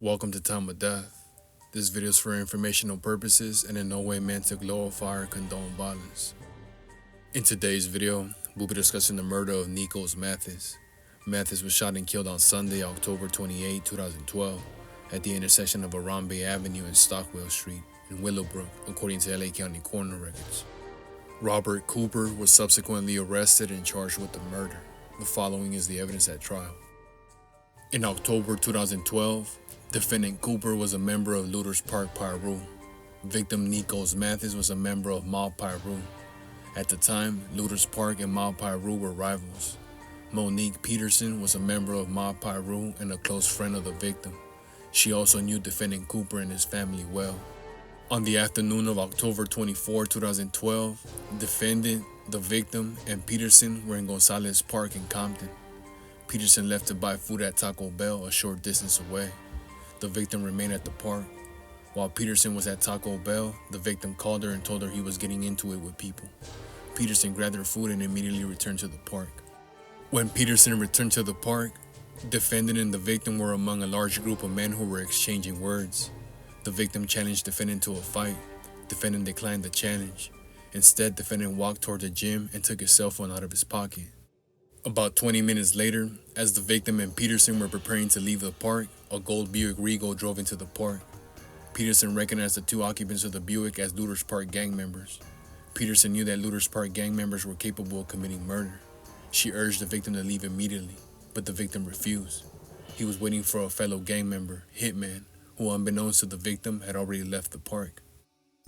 Welcome to Time of Death. This video is for informational purposes and in no way meant to glorify or condone violence. In today's video, we'll be discussing the murder of Nikos Mathis. Mathis was shot and killed on Sunday, October 28, 2012, at the intersection of Arambe Avenue and Stockwell Street in Willowbrook, according to LA County coroner records. Robert Cooper was subsequently arrested and charged with the murder. The following is the evidence at trial. In October 2012, defendant Cooper was a member of Lueders Park, Piru. Victim Nikos Mathis was a member of Mob Piru. At the time, Lueders Park and Mob Piru were rivals. Monique Peterson was a member of Mob Piru and a close friend of the victim. She also knew defendant Cooper and his family well. On the afternoon of October 24, 2012, defendant, the victim, and Peterson were in Gonzalez Park in Compton. Peterson left to buy food at Taco Bell a short distance away. The victim remained at the park. While Peterson was at Taco Bell, the victim called her and told her he was getting into it with people. Peterson grabbed her food and immediately returned to the park. When Peterson returned to the park, defendant and the victim were among a large group of men who were exchanging words. The victim challenged defendant to a fight. Defendant declined the challenge. Instead, defendant walked toward the gym and took his cell phone out of his pocket. About 20 minutes later, as the victim and Peterson were preparing to leave the park, a gold Buick Regal drove into the park. Peterson recognized the two occupants of the Buick as Lueders Park gang members. Peterson knew that Lueders Park gang members were capable of committing murder. She urged the victim to leave immediately, but the victim refused. He was waiting for a fellow gang member, Hitman, who unbeknownst to the victim had already left the park.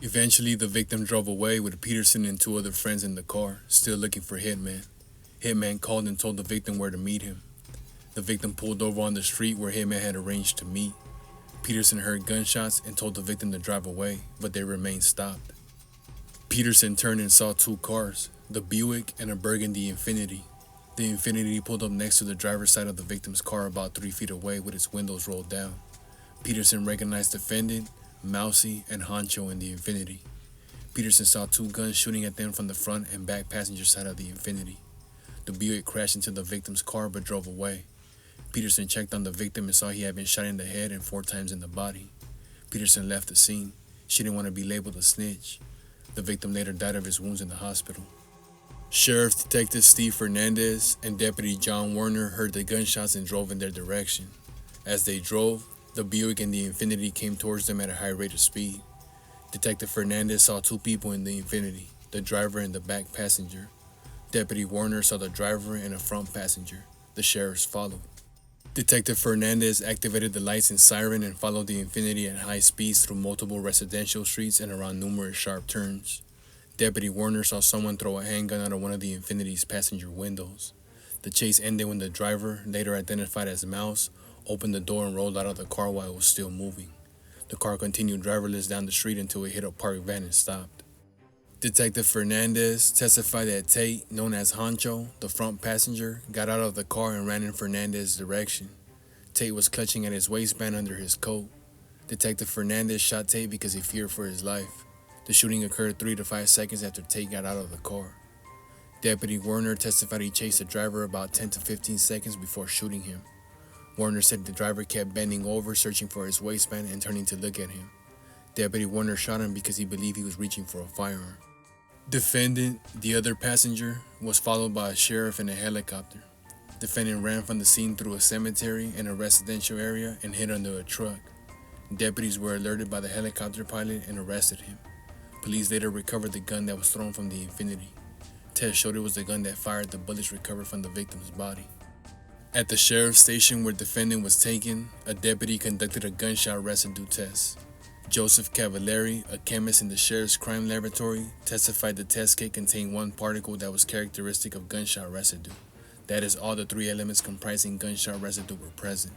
Eventually, the victim drove away with Peterson and two other friends in the car, still looking for Hitman. Hitman called and told the victim where to meet him. The victim pulled over on the street where Hitman had arranged to meet. Peterson heard gunshots and told the victim to drive away, but they remained stopped. Peterson turned and saw two cars, the Buick and a burgundy Infiniti. The Infiniti pulled up next to the driver's side of the victim's car about 3 feet away with its windows rolled down. Peterson recognized defendant, Mousy, and Honcho in the Infiniti. Peterson saw two guns shooting at them from the front and back passenger side of the Infiniti. The Buick crashed into the victim's car but drove away. Peterson checked on the victim and saw he had been shot in the head and 4 times in the body. Peterson left the scene. She didn't want to be labeled a snitch. The victim later died of his wounds in the hospital. Sheriff Detective Steve Fernandez and Deputy John Warner heard the gunshots and drove in their direction. As they drove, the Buick and the Infiniti came towards them at a high rate of speed. Detective Fernandez saw two people in the Infiniti, the driver and the back passenger. Deputy Warner saw the driver and a front passenger. The sheriffs followed. Detective Fernandez activated the lights and siren and followed the Infiniti at high speeds through multiple residential streets and around numerous sharp turns. Deputy Warner saw someone throw a handgun out of one of the Infiniti's passenger windows. The chase ended when the driver, later identified as Mouse, opened the door and rolled out of the car while it was still moving. The car continued driverless down the street until it hit a parked van and stopped. Detective Fernandez testified that Tate, known as Honcho, the front passenger, got out of the car and ran in Fernandez's direction. Tate was clutching at his waistband under his coat. Detective Fernandez shot Tate because he feared for his life. The shooting occurred 3 to 5 seconds after Tate got out of the car. Deputy Warner testified he chased the driver about 10 to 15 seconds before shooting him. Warner said the driver kept bending over, searching for his waistband and turning to look at him. Deputy Warner shot him because he believed he was reaching for a firearm. Defendant, the other passenger, was followed by a sheriff in a helicopter. Defendant ran from the scene through a cemetery in a residential area and hid under a truck. Deputies were alerted by the helicopter pilot and arrested him. Police later recovered the gun that was thrown from the Infiniti. Tests showed it was the gun that fired the bullets recovered from the victim's body. At the sheriff's station where defendant was taken, a deputy conducted a gunshot residue test. Joseph Cavallari, a chemist in the sheriff's crime laboratory, testified the test kit contained one particle that was characteristic of gunshot residue. That is, all the 3 elements comprising gunshot residue were present.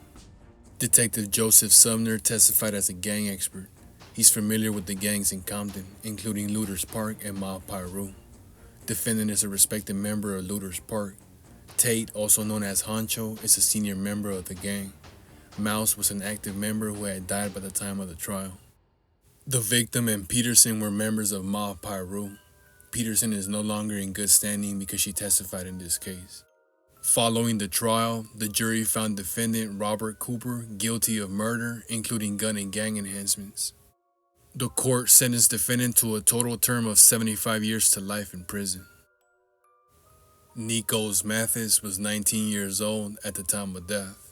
Detective Joseph Sumner testified as a gang expert. He's familiar with the gangs in Compton, including Lueders Park and Mob Piru. Defendant is a respected member of Lueders Park. Tate, also known as Honcho, is a senior member of the gang. Mouse was an active member who had died by the time of the trial. The victim and Peterson were members of Mob Piru. Peterson is no longer in good standing because she testified in this case. Following the trial, the jury found defendant Robert Cooper guilty of murder, including gun and gang enhancements. The court sentenced defendant to a total term of 75 years to life in prison. Nikos Mathis was 19 years old at the time of death.